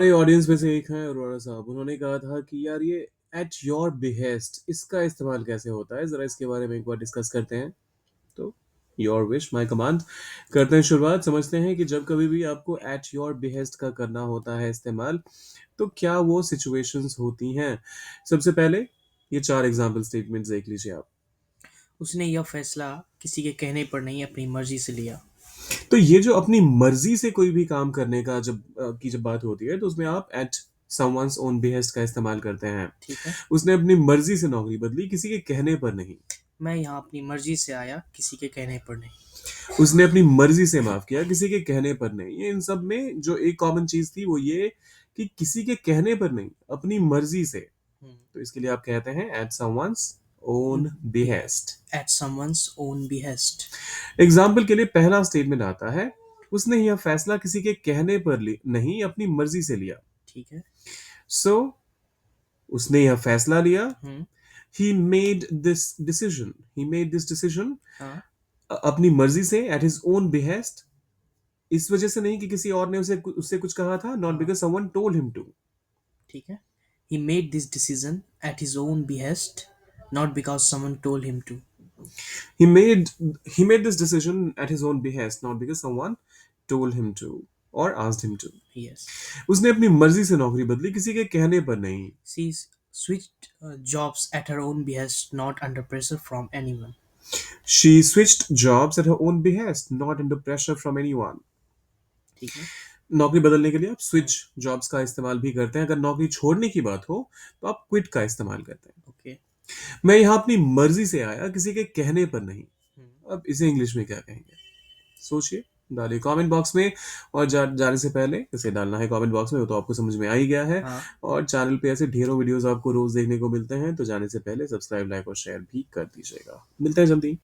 हमारे ऑडियंस में से एक है अरोड़ा साहब। उन्होंने कहा था कि यार ये एट योर बिहेस्ट इसका इस्तेमाल कैसे होता है, ज़रा इसके बारे में एक बार डिस्कस करते हैं। तो योर विश माय कमांड। करते हैं शुरुआत। समझते हैं कि जब कभी भी आपको एट योर बिहेस्ट का करना होता है इस्तेमाल, तो क्या वो सिचुएशंस होती हैं। सबसे पहले ये 4 एग्जांपल स्टेटमेंट्स देख लीजिए आप। उसने यह फैसला किसी के कहने पर नहीं अपनी मर्जी से लिया। तो ये जो अपनी मर्जी से कोई भी काम करने का जब बात होती है, तो उसमें आप एट समवन्स ओन बिहेस्ट का इस्तेमाल करते हैं। ठीक है। उसने अपनी मर्जी से नौकरी बदली, किसी के कहने पर नहीं। मैं यहाँ अपनी मर्जी से आया, किसी के कहने पर नहीं। उसने अपनी मर्जी से माफ किया, किसी के कहने पर नहीं। ये इन सब में जो एक कॉमन चीज थी वो ये कि किसी के कहने पर नहीं, अपनी मर्जी से। तो इसके लिए आप कहते हैं at someone's own behest. At someone's own behest. Example के लिए पहला स्टेटमेंट आता है, उसने यह फैसला किसी के कहने पर नहीं, अपनी मर्जी से लिया। ठीक है। सो उसने यह फैसला लिया। Hmm. He made this decision. He made this decision हाँ। अपनी मर्जी से, एट हिज ओन बिहेस्ट। इस वजह से नहीं कि किसी और ने उसे उससे कुछ कहा था, नॉट हाँ। Because someone told him to. ठीक है। He made this decision at his own behest, not because someone told him to. he made he made this decision at his own behest, not because someone told him to or asked him to. Yes. उसने अपनी मर्जी से नौकरी बदली, किसी के कहने पर नहीं। She switched jobs at her own behest, not under pressure from anyone. She switched jobs at her own behest, not under pressure from anyone. ठीक है। नौकरी बदलने के लिए आप स्विच जॉब्स का इस्तेमाल भी करते हैं। अगर नौकरी छोड़ने की बात हो तो आप क्विट का इस्तेमाल करते हैं। ओके। मैं यहाँ अपनी मर्जी से आया, किसी के कहने पर नहीं। अब इसे इंग्लिश में क्या कहेंगे, सोचिए, डालिए कमेंट बॉक्स में। और जाने से पहले इसे डालना है कमेंट बॉक्स में, वो तो आपको समझ में आ ही गया है। हाँ। और चैनल पे ऐसे ढेरों वीडियोस आपको रोज देखने को मिलते हैं, तो जाने से पहले सब्सक्राइब, लाइक और शेयर भी कर दीजिएगा। मिलते हैं जल्दी।